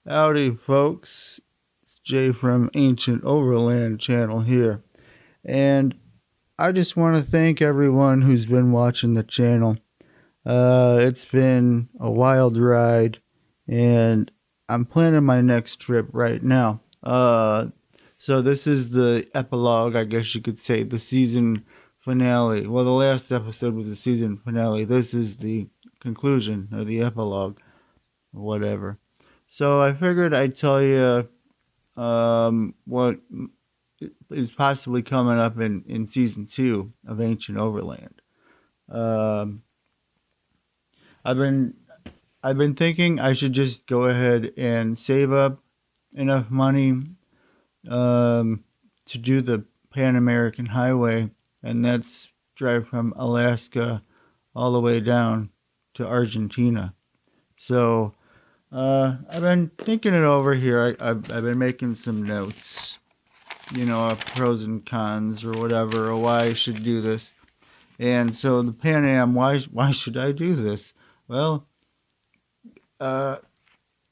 Howdy, folks. It's Jay from Ancient Overland channel here. And I just want to thank everyone who's been watching the channel. It's been a wild ride, and I'm planning my next trip right now. So this is the epilogue, I guess you could say, the season finale. Well, the last episode was the season finale. This is the conclusion, or the epilogue, or whatever. So I figured I'd tell you what is possibly coming up in season 2 of Ancient Overland. Um, I've been I've been thinking I should just go ahead and save up enough money to do the Pan American Highway, and that's drive from Alaska all the way down to Argentina. So I've been thinking it over here. I've been making some notes, pros and cons or whatever, or why I should do this. And so the Pan Am, why should I do this? Well, uh,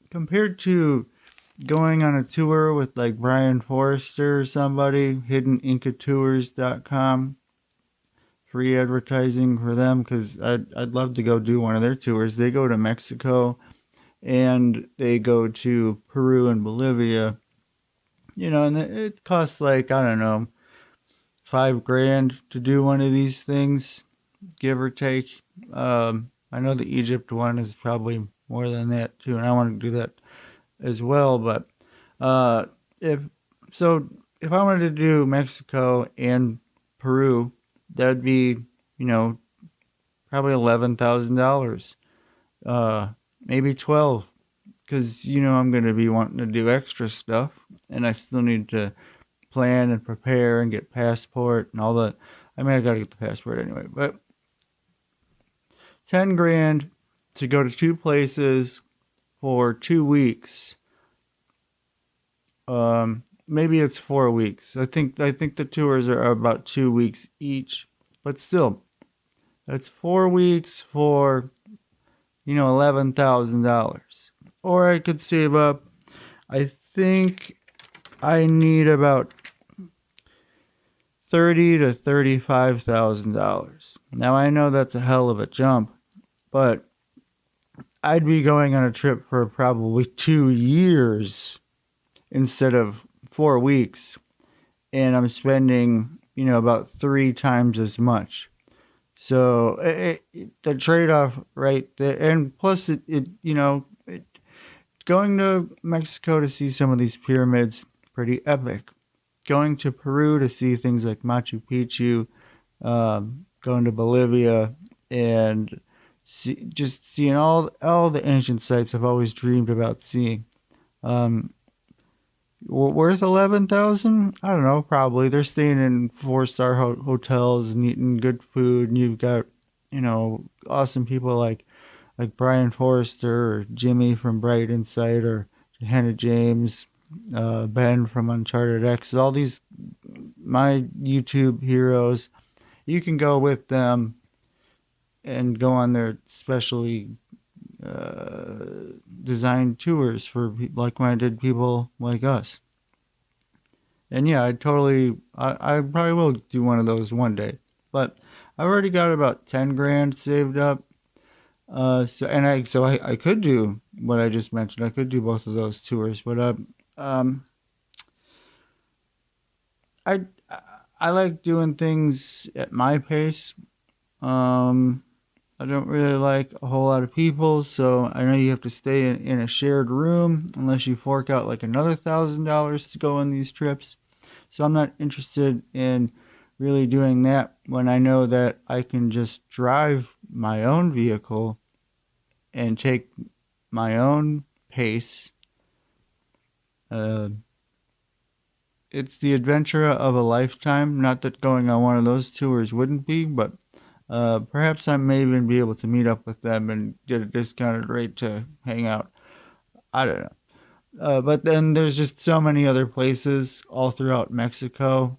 compared to going on a tour with like Brian Forrester or somebody, hiddenincatours.com, free advertising for them, because I'd love to go do one of their tours. They go to Mexico and they go to Peru and Bolivia, and it costs like, I don't know, $5,000 to do one of these things, give or take. I know the Egypt one is probably more than that too, and I want to do that as well. But if if I wanted to do Mexico and Peru, that'd be, probably $11,000, maybe 12, because I'm going to be wanting to do extra stuff, and I still need to plan and prepare and get passport and all that. I mean, I got to get the passport anyway, but $10,000 to go to two places for 2 weeks. Maybe it's 4 weeks. I think the tours are about 2 weeks each, but still, that's 4 weeks for $11,000. Or I could save up. I think I need about $30,000 to $35,000. Now I know that's a hell of a jump, but I'd be going on a trip for probably 2 years instead of 4 weeks, and I'm spending about 3 times as much. So the trade-off right there, and plus going to Mexico to see some of these pyramids, pretty epic. Going to Peru to see things like Machu Picchu, going to Bolivia, and just seeing all the ancient sites I've always dreamed about seeing. Worth 11,000? I don't know. Probably they're staying in 4-star hotels and eating good food, and you've got awesome people like Brian Forrester or Jimmy from Bright Insight or Hannah James, Ben from Uncharted X. All these my YouTube heroes. You can go with them and go on their specially designed tours for like-minded people like us. And yeah, I probably will do one of those one day. But I've already got about $10,000 saved up. So I could do what I just mentioned. I could do both of those tours, but I I like doing things at my pace. I don't really like a whole lot of people, so I know you have to stay in a shared room unless you fork out like another $1,000 to go on these trips. So I'm not interested in really doing that when I know that I can just drive my own vehicle and take my own pace. It's the adventure of a lifetime. Not that going on one of those tours wouldn't be, but perhaps I may even be able to meet up with them and get a discounted rate to hang out. I don't know. But then there's just so many other places all throughout Mexico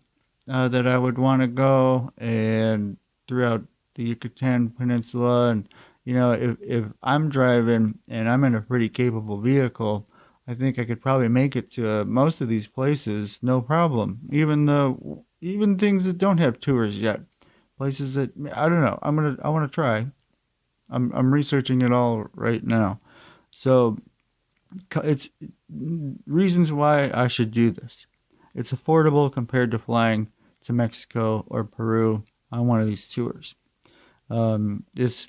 that I would want to go, and throughout the Yucatan Peninsula. And if I'm driving and I'm in a pretty capable vehicle, I think I could probably make it to most of these places, no problem. Even things that don't have tours yet, places that I don't know. I want to try. I'm researching it all right now. So it's reasons why I should do this. It's affordable compared to flying to Mexico or Peru on one of these tours. And this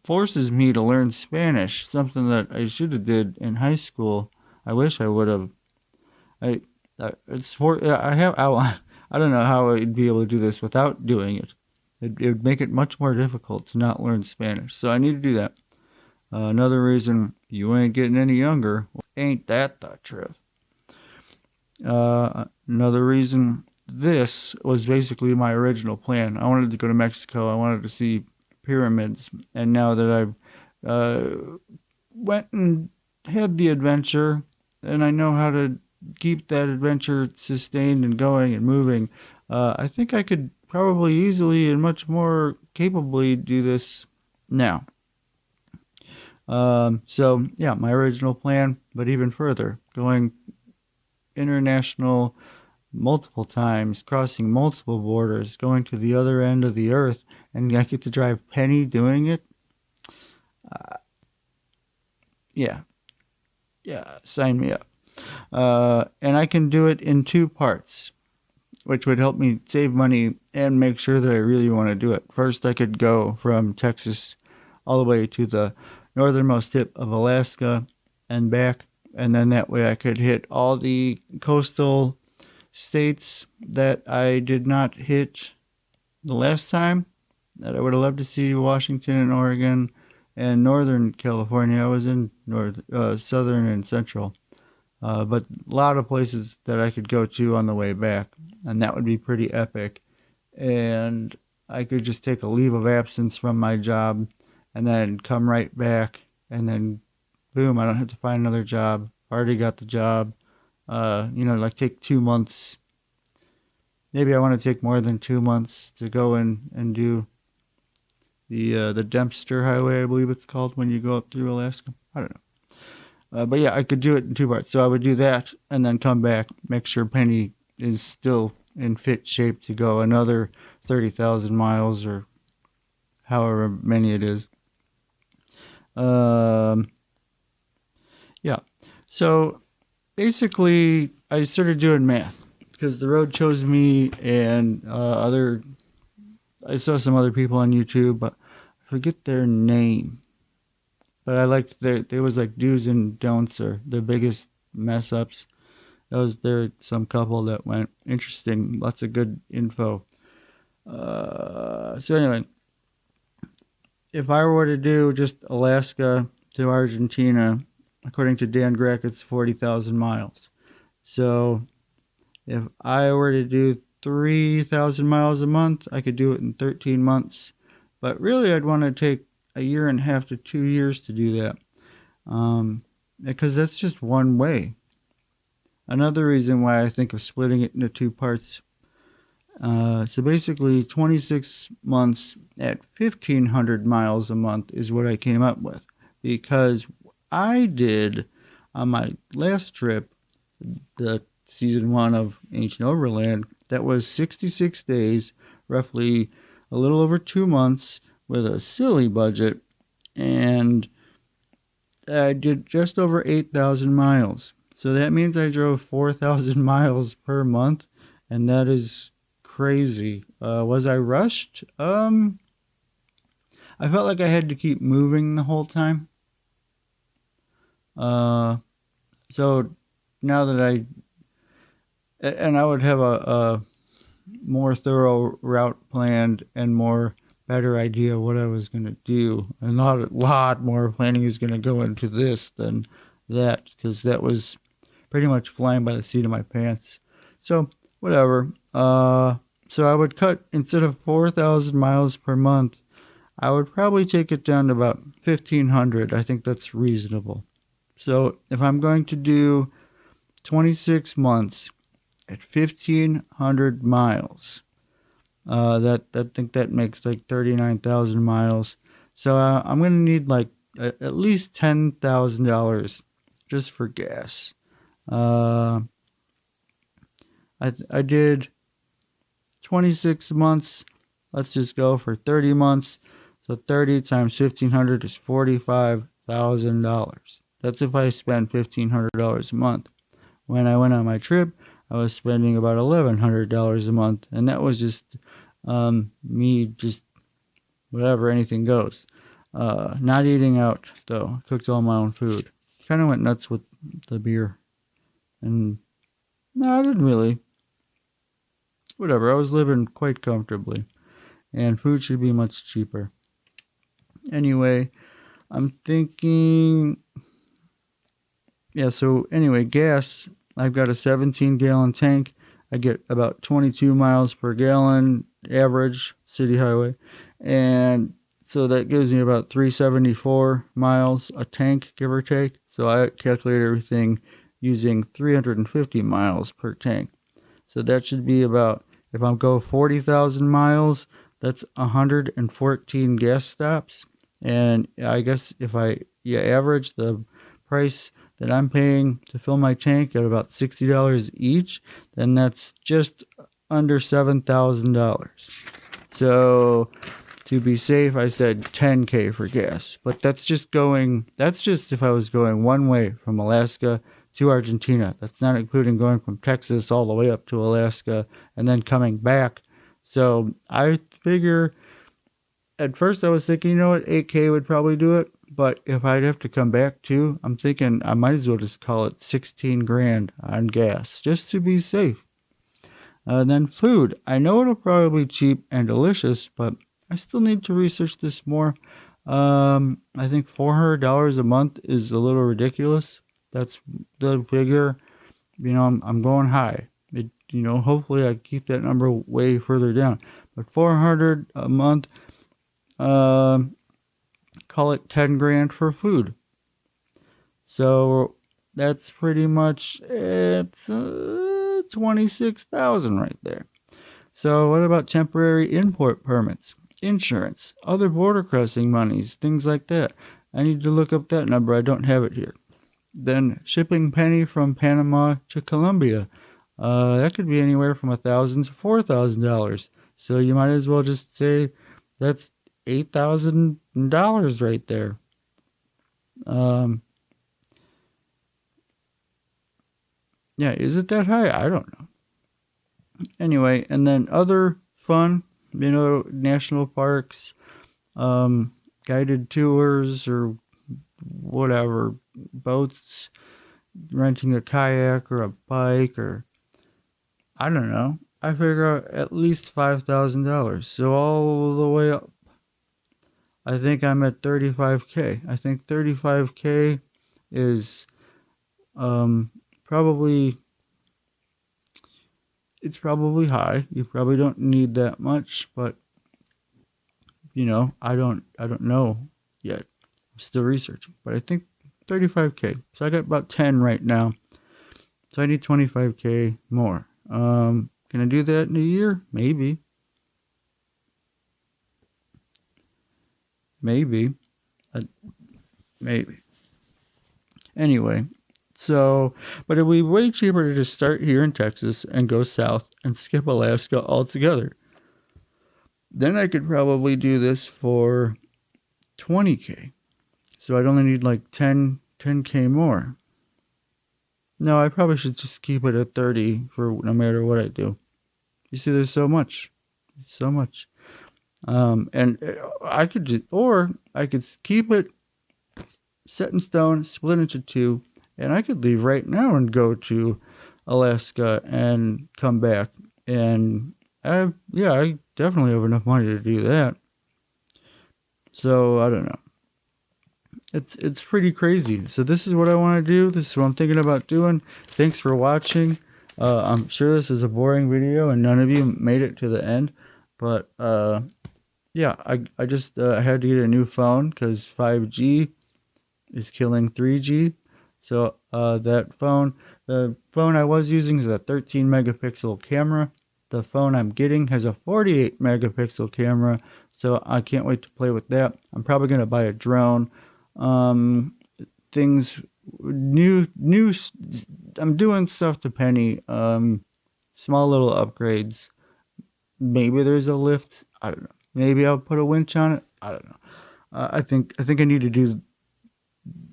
forces me to learn Spanish, something that I should have did in high school. I wish I would have. I it's for I have I don't know how I'd be able to do this without doing it. It would make it much more difficult to not learn Spanish. So I need to do that. Another reason you ain't getting any younger. Ain't that the truth? Another reason, this was basically my original plan. I wanted to go to Mexico. I wanted to see pyramids. And now that I've went and had the adventure, and I know how to keep that adventure sustained and going and moving, I think I could probably easily and much more capably do this now. So yeah, my original plan, but even further, going international multiple times, crossing multiple borders, going to the other end of the earth, and I get to drive Penny doing it. Yeah, sign me up. And I can do it in 2 parts, which would help me save money and make sure that I really want to do it. First, I could go from Texas all the way to the northernmost tip of Alaska and back, and then that way I could hit all the coastal states that I did not hit the last time, that I would have loved to see: Washington and Oregon and Northern California. I was in Southern and Central. But a lot of places that I could go to on the way back, and that would be pretty epic. And I could just take a leave of absence from my job and then come right back, and then boom, I don't have to find another job. I already got the job. Like take 2 months. Maybe I want to take more than 2 months to go in and do the Dempster Highway, I believe it's called, when you go up through Alaska. I don't know. But yeah, I could do it in 2 parts. So I would do that and then come back, make sure Penny is still in fit shape to go another 30,000 miles or however many it is. Yeah. So basically, I started doing math because the road chose me, and I saw some other people on YouTube, but I forget their name. But I liked there was like do's and don'ts, or the biggest mess ups. There some couple that went interesting, lots of good info. So anyway, if I were to do just Alaska to Argentina, according to Dan Grack, it's 40,000 miles. So if I were to do 3,000 miles a month, I could do it in 13 months. But really, I'd want to take 1.5 to 2 years to do that, because that's just one way. Another reason why I think of splitting it into 2 parts. So basically, 26 months at 1,500 miles a month is what I came up with, because I did on my last trip, the season 1 of Ancient Overland, that was 66 days, roughly a little over 2 months, with a silly budget, and I did just over 8,000 miles. So that means I drove 4,000 miles per month, and that is crazy. Was I rushed? I felt like I had to keep moving the whole time. So now that I would have a more thorough route planned and more better idea what I was going to do. And a lot more planning is going to go into this than that, because that was pretty much flying by the seat of my pants. So whatever. So I would cut, instead of 4,000 miles per month, I would probably take it down to about 1,500. I think that's reasonable. So if I'm going to do 26 months at 1,500 miles, I think that makes like 39,000 miles. So I'm going to need like at least $10,000 just for gas. I did 26 months. Let's just go for 30 months. So 30 times 1,500 is $45,000. That's if I spend $1,500 a month. When I went on my trip, I was spending about $1,100 a month, and that was just me just whatever, anything goes. Not eating out though. Cooked all my own food. Kind of went nuts with the beer, and no, I didn't really. Whatever. I was living quite comfortably, and food should be much cheaper. Anyway, I'm thinking. Yeah. So anyway, gas. I've got a 17-gallon tank. I get about 22 miles per gallon average city highway. And so that gives me about 374 miles a tank, give or take. So I calculate everything using 350 miles per tank. So that should be about, if I'm going 40,000 miles, that's 114 gas stops. And I guess if I average the price that I'm paying to fill my tank at about $60 each, then that's just under $7,000. So to be safe, I said $10K for gas. But that's just if I was going one way from Alaska to Argentina. That's not including going from Texas all the way up to Alaska and then coming back. So I figure, at first I was thinking, you know what, 8K would probably do it. But if I'd have to come back too, I'm thinking I might as well just call it 16 grand on gas, just to be safe. Then food. I know it'll probably be cheap and delicious, but I still need to research this more. I think $400 a month is a little ridiculous. That's the figure. I'm going high. Hopefully I keep that number way further down. But $400 a month, call it 10 grand for food. So that's pretty much, it's 26,000 right there. So what about temporary import permits, insurance, other border crossing monies, things like that? I need to look up that number. I don't have it here. Then shipping penny from Panama to Colombia. That could be anywhere from $1,000 to $4,000. So you might as well just say that's $8,000 right there. Yeah, is it that high? I don't know. Anyway, and then other fun, national parks, guided tours or whatever, boats, renting a kayak or a bike, or I don't know. I figure out at least $5,000. So all the way up, I think I'm at 35K. I think 35K is probably high. You probably don't need that much, but I don't know yet. I'm still researching, but I think 35K. So I got about 10 right now. So I need 25K more. Can I do that in a year? Maybe. Maybe. Anyway, but it'd be way cheaper to just start here in Texas and go south and skip Alaska altogether. Then I could probably do this for 20K. So I'd only need like 10K more. No, I probably should just keep it at 30 for no matter what I do. You see, there's so much. And I could keep it set in stone, split into two, and I could leave right now and go to Alaska and come back. And I definitely have enough money to do that. So I don't know. It's pretty crazy. So this is what I want to do. This is what I'm thinking about doing. Thanks for watching. I'm sure this is a boring video and none of you made it to the end. But yeah, I just had to get a new phone because 5G is killing 3G. So the phone I was using is a 13 megapixel camera. The phone I'm getting has a 48 megapixel camera. So I can't wait to play with that. I'm probably going to buy a drone. Things new. I'm doing stuff to Penny. Small little upgrades. Maybe there's a lift. I don't know. Maybe I'll put a winch on it. I don't know. I think I need to do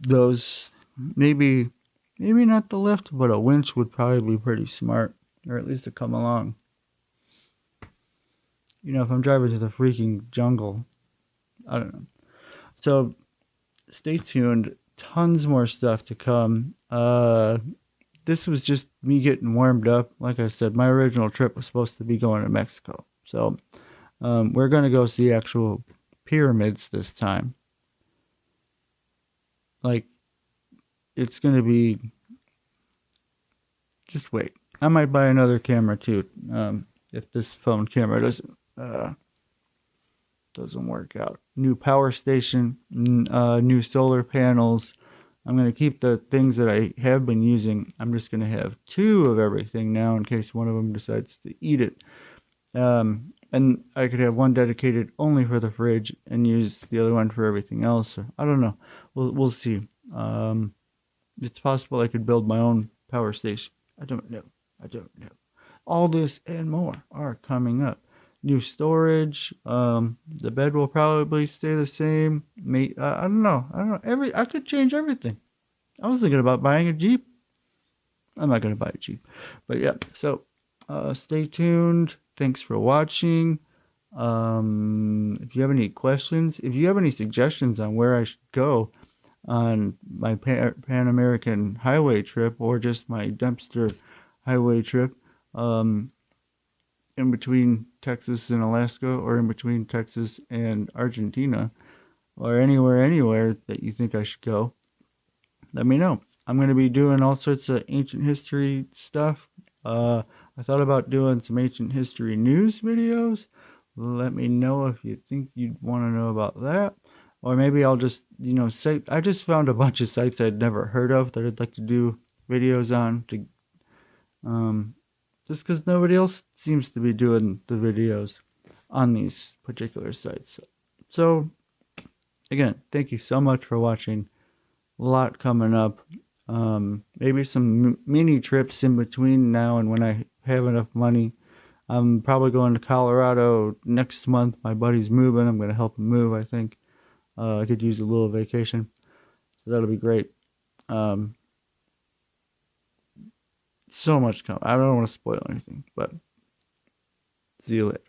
those. Maybe not the lift, but a winch would probably be pretty smart, or at least to come along. If I'm driving to the freaking jungle, I don't know. So stay tuned. Tons more stuff to come. This was just me getting warmed up. Like I said, my original trip was supposed to be going to Mexico. So we're going to go see actual pyramids this time. Like, it's going to be... Just wait. I might buy another camera too. If this phone camera doesn't work out. New power station, new solar panels. I'm going to keep the things that I have been using. I'm just going to have 2 of everything now in case one of them decides to eat it. And I could have one dedicated only for the fridge and use the other one for everything else. I don't know. We'll see. It's possible I could build my own power station. I don't know. All this and more are coming up. New storage. The bed will probably stay the same. I don't know. I could change everything. I was thinking about buying a Jeep. I'm not going to buy a Jeep. But yeah, so stay tuned. Thanks for watching. If you have any questions, if you have any suggestions on where I should go on my Pan American highway trip or just my Dempster highway trip, in between Texas and Alaska, or in between Texas and Argentina, or anywhere that you think I should go, let me know. I'm going to be doing all sorts of ancient history stuff. I thought about doing some ancient history news videos. Let me know if you think you'd want to know about that. Or maybe I'll just, say, I just found a bunch of sites I'd never heard of that I'd like to do videos on, just because nobody else seems to be doing the videos on these particular sites. So, again, thank you so much for watching. A lot coming up. Maybe some mini trips in between now and when I have enough money. I'm probably going to Colorado next month. My buddy's moving. I'm going to help him move, I think. I could use a little vacation. So that'll be great. So much coming. I don't want to spoil anything, but see you later.